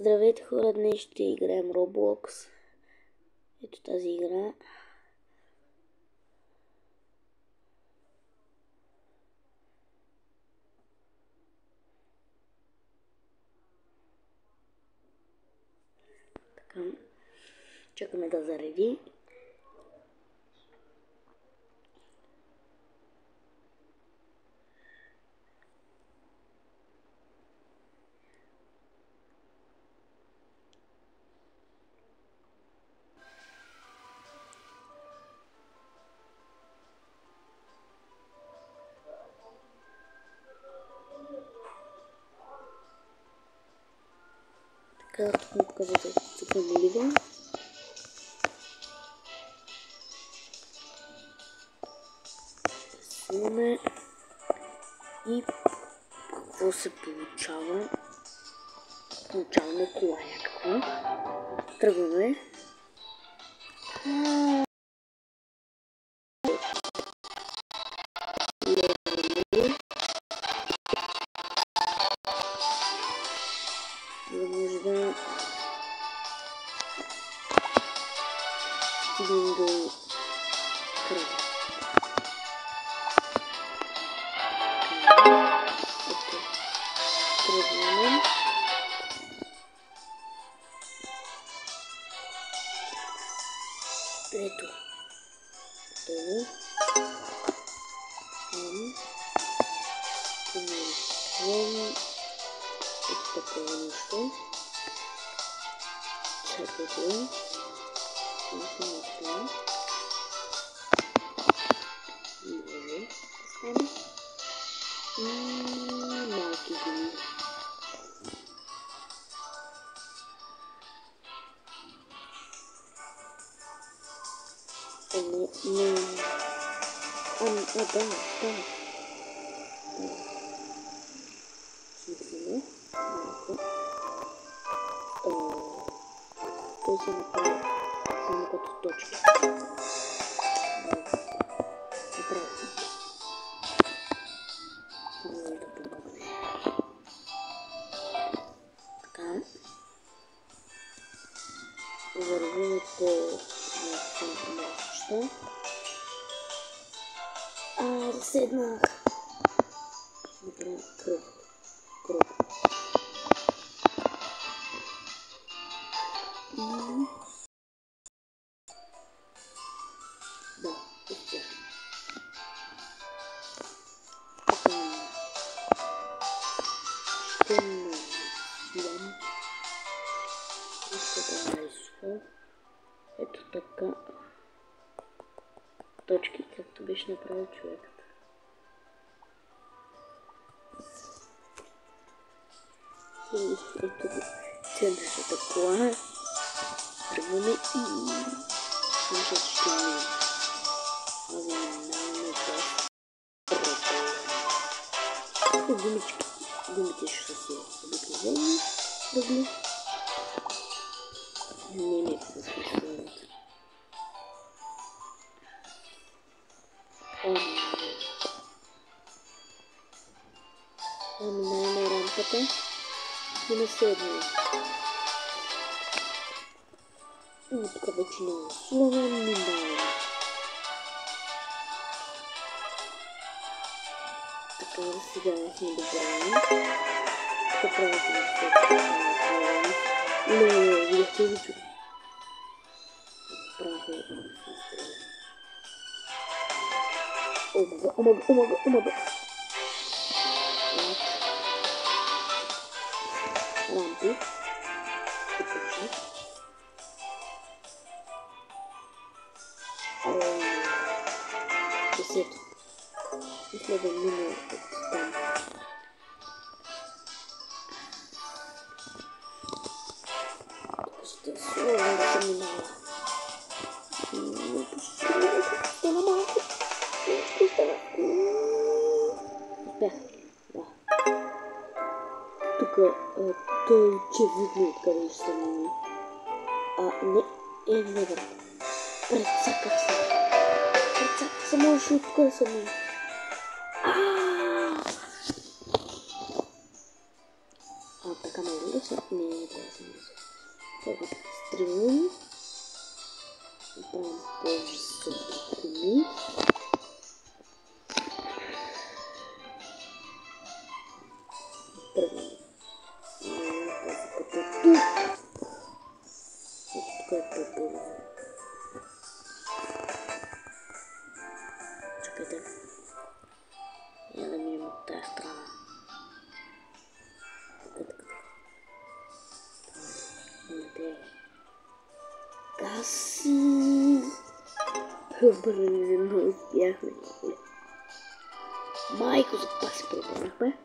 Здравейте хора, днес ще играем Roblox. Ето тази игра. Така, чакаме да зареди. Така, тук му показва да цъкам олива. Снимаме. И какво се получава? Получаваме кола някаква. Тръгваме. За да може да стигнем до края. Ето, тръгваме. Ето. Готово. Ето такова нещо. Чакайте. Може. Малки гуми. Да. Смисъл. Малко. Той се направи само като точки. Направи. Само да помогне. Така. Вървим по мостчета. Заседнах. Направя кръг. Да, успях. Ще нарисувам. Искам да нарисувам. Ето така. Точки, както беше направил човекът. И ето центърната кола. Тръгваме и мисля, че ще минем. Минаваме без гумички. Гумите ще са си обикновени кръгли. Не са смислени. Минаваме рампата и на седмия. И тук вече не рисуваме, минаваме. Така, сега сме добрани. Тук трябва да се направим. Не, видяхте ли чу? Правя да се стреля. Омага. Рампи. Десето. Мисля да мина от там. Тук ще сложим да се минава. Стана малко. Успях. Да. Тук той че видно откъде ще се мини. Не брат. Прецаках се. Можеш откъде да се мини. Така много ли са? Не трябва да съм мисля. Така стримам. Направим по-високи коли. Тръгваме. Този път е тук. Ето тук е по-бързо. Чакайте. Я да минем от тази страна. Така. Гаси! Бързо успяхме. Майко, за пак се пробвахме.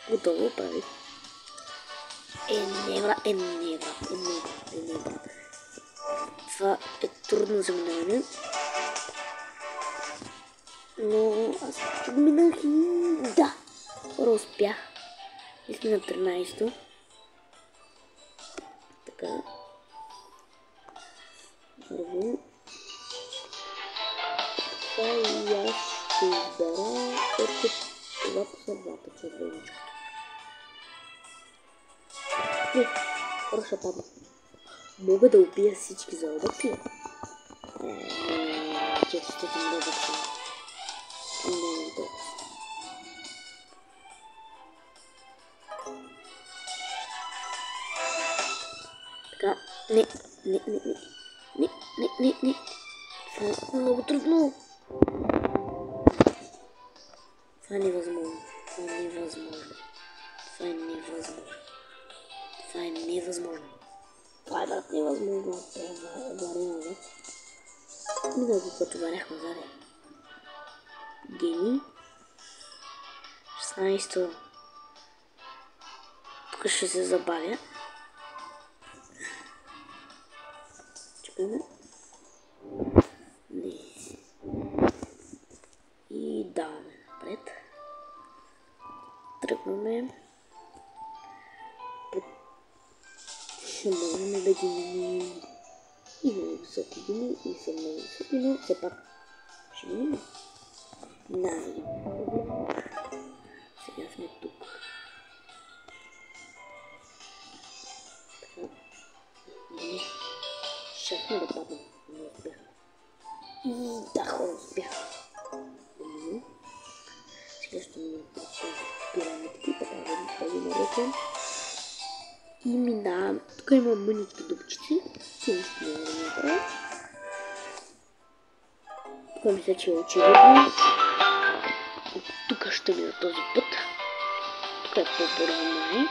Готово правих. Не, брат. Това е трудно за минаване. Но аз го минах и да, скоро успях. И сме на 13-то. Така. Първо. Това и аз ще избера ето това последвата червеничко. Не, скоро ще падна. Мога да убия всички за обък ли? 400 робъкса. Не, да. Така, не. Това е много трудно. Това е невъзможно. Това е невъзможно. Това е невъзможно. Това е невъзможно. Варена. Много път варяхме заре. Гени. 16-то. Тук ще се забавя. Чакаме. Не. И даваме напред. Тръгваме. Ще можем да ги минем и на високи гени, и са много високи, но все пак ще минем. Сега сме тук. Така. Не. Щяхме да паднем. Не успяхме. И да, хора, успяхме. Сега ще минем по тези пирамидки, така да ги наречем. И минавам. Тук има мънички дупчици. Ти нищо не да направя. Тук мисля, че е очевидно. Тук ще мина този път. Тук е по-бързо май.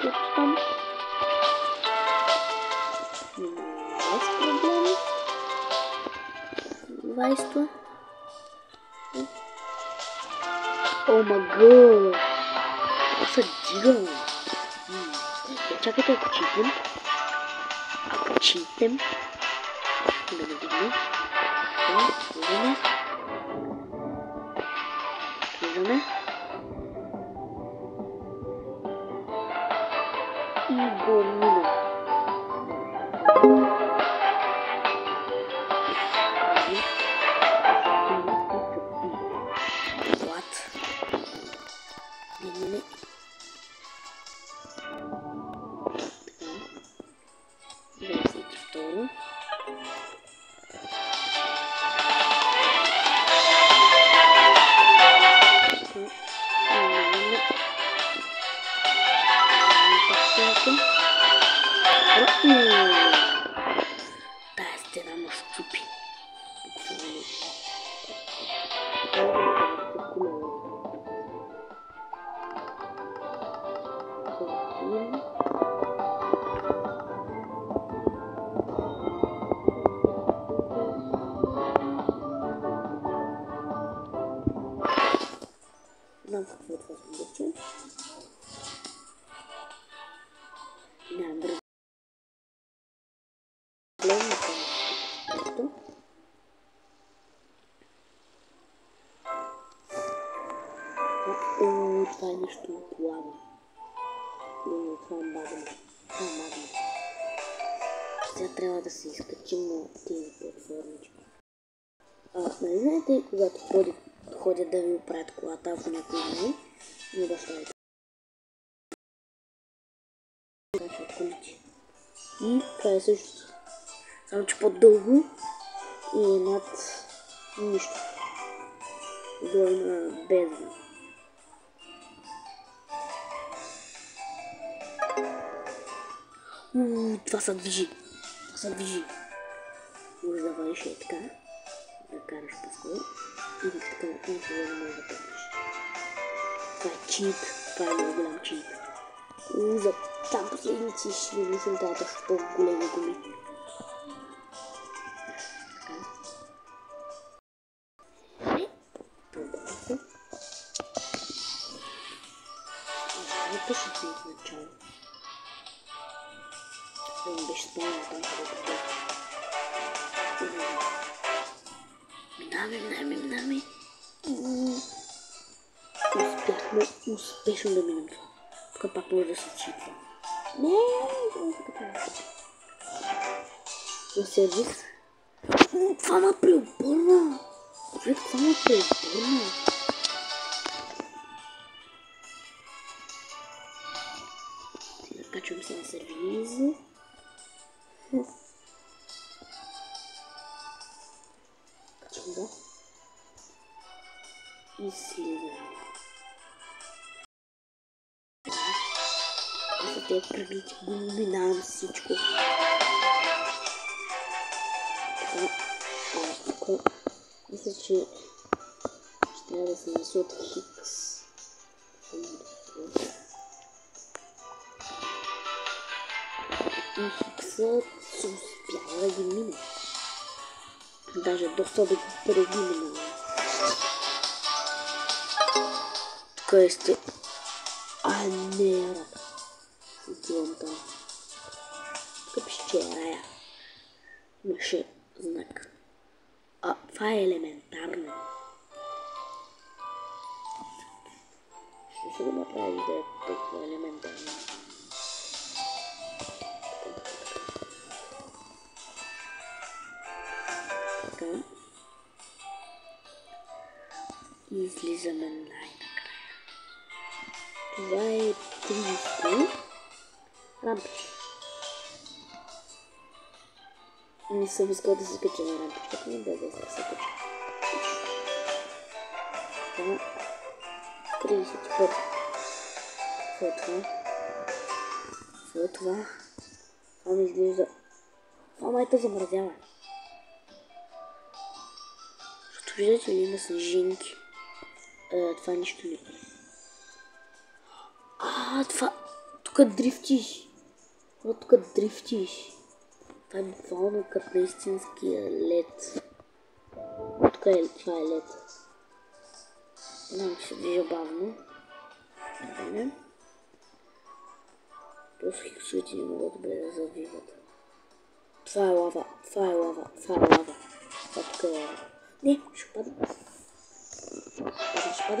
Просто там. Без проблеми. 20. О мага! Аз се дигам. Чакайте, ако читнем, да не видим, влизаме и го минем. Не. Второ. Тая стена ме щупи. Знам какво е това съндъче. Нямам друг проблем на това. Това е нещо плава. Това е магма. Сега трябва да се изкачим на тези платформички. Нали знаете, когато ходят да ви оправят колата, ако някой не да ставите. колите. И това е също. Само че по-дълго и над нищо. Отдолу на бездна. Това се движи. Може да вадиш и така. Да караш по-скоро. И така никога не може да паднеш. Това е чип. Това е много голям чип. За там последници ще ви мислим това точно по-големи гуми. По-далеко. Това точно си в начало. Това ми беше спомнено там, където минаваме. Успяхме успешно да минем това. Тук пак може да се чипва. Не така. На сервис. Това ма преобърна. Качвам се на сервиз. Качвам го. И слизам. За тези кръглите гуми минавам всичко. Тук мисля, че ще трябва да се наси от Хикс. И Хиксът се успява да ги мине. Даже доста да ги прегимина. Тук е сте... не, рада. Отивам там. Тук пише, че е рая. Имаше знак. Това е елементарно. Ще го направи да е толкова елементарно. Така. И излизаме най-накрая. Това е 30 рампички. Не съм искал да се кача на рампичката, но без да се кача. Това 35. След това ми изглежда... Това майта замразява. Защото виждате ли има снежинки. Това нищо не. Това... Тук дрифтиш. Тук дрифтиш. Това е буквално като истинския лед. Това е лед. Знам, че се движа бавно. Просто хиксовете не могат добре да завиват. Това е лава. Това тук е лава. Не, ще падна.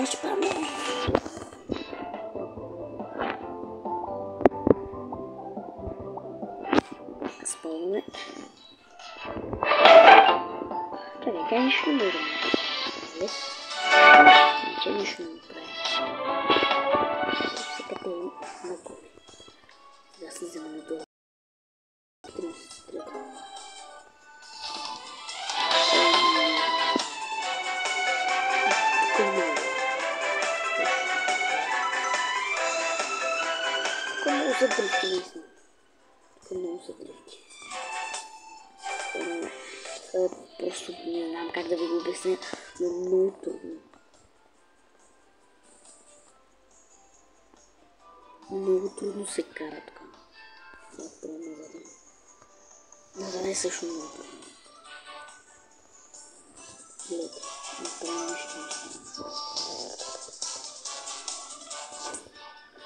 Ще падна. Спълваме. Чакай, нищо не може да направи. Нищо не направи. Сега те на губи. Сега слизаме надолу. 33. Тук е много. Тук много са дрифти, наистина. Много са дрифти. Просто не знам как да ви го обясня, но много трудно. Много трудно се кара така. Назад е също много трудно. Гледайте, направо нищо.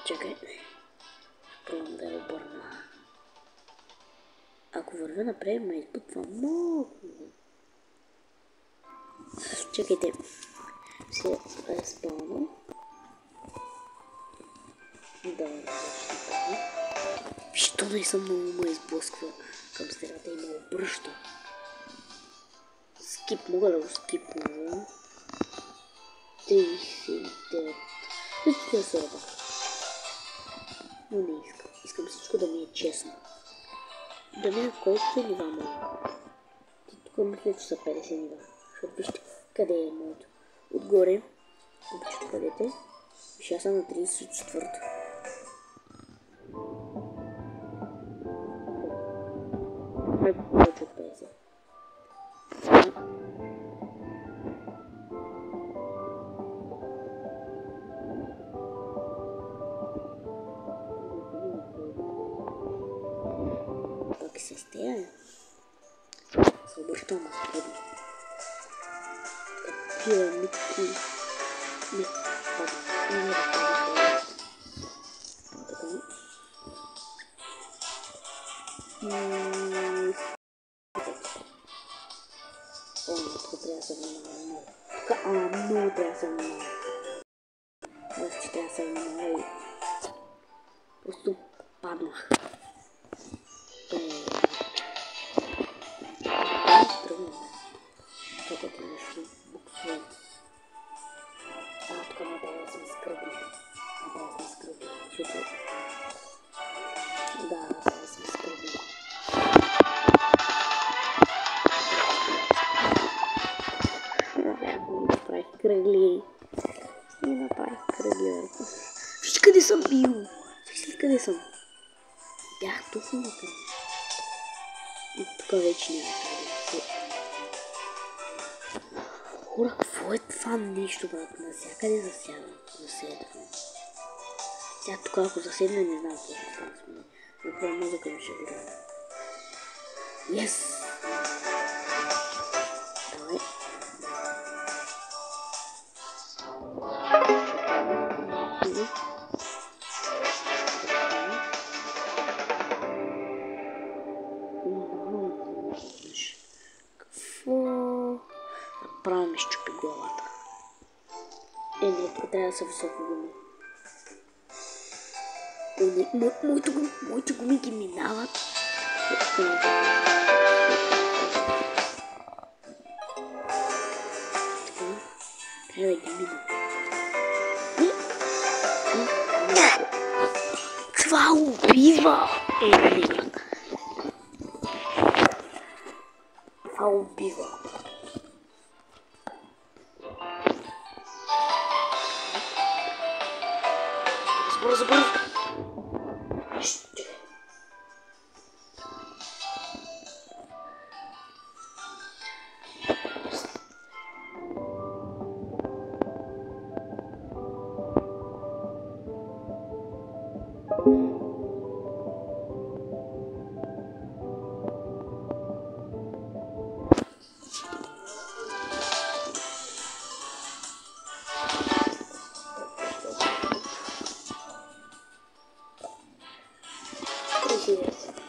Чакай. Пробвам да я обърна. Ако вървя напред, ме изпутва много. Чакайте. Се разпълна. Да, що не съм много ме изблъсква към стената и ме обръща. Скип, мога да го скипна. 39. Вижте се, Но не искам. Искам всичко да ми е честно. Да мина колкото нива мога. Тук мисля, че са 50 нива. Защото вижте къде е моето. Отгоре, обичат къдете. Виж, аз съм на 34-то. Повече от 50. Пак се стея. Се обръщам аз преди. Пирамидки. Не, не разпада. Така. О, тук трябва да се внимава много. Тук, много трябва да се внимава. Аз че трябва да се внимава и просто паднах. Тръгваме. Чакайте нещо буксуем. Тук не трябва да сме скръбни. Не трябва да сме скръбни. Защото... Да, трябва да сме скръбни. Направих кръгли. Не направих кръгли. Виж къде съм бил. Виж къде съм. Бях точно на кръг. И тук вече няма къде. Хора, какво е това нещо, брат? Навсякъде заседвам. Сега тук ако заседна, не знам какво ще стане с мен. Направо мозъка ми ще бъде. Yes! Давай. Какво? Направо ми щупи главата. Не, тук трябва да са високо гуми. Моите гуми ги минават. Трябва да ги минам. Това убива! Не, брат. Това убива. Бързо. Yes.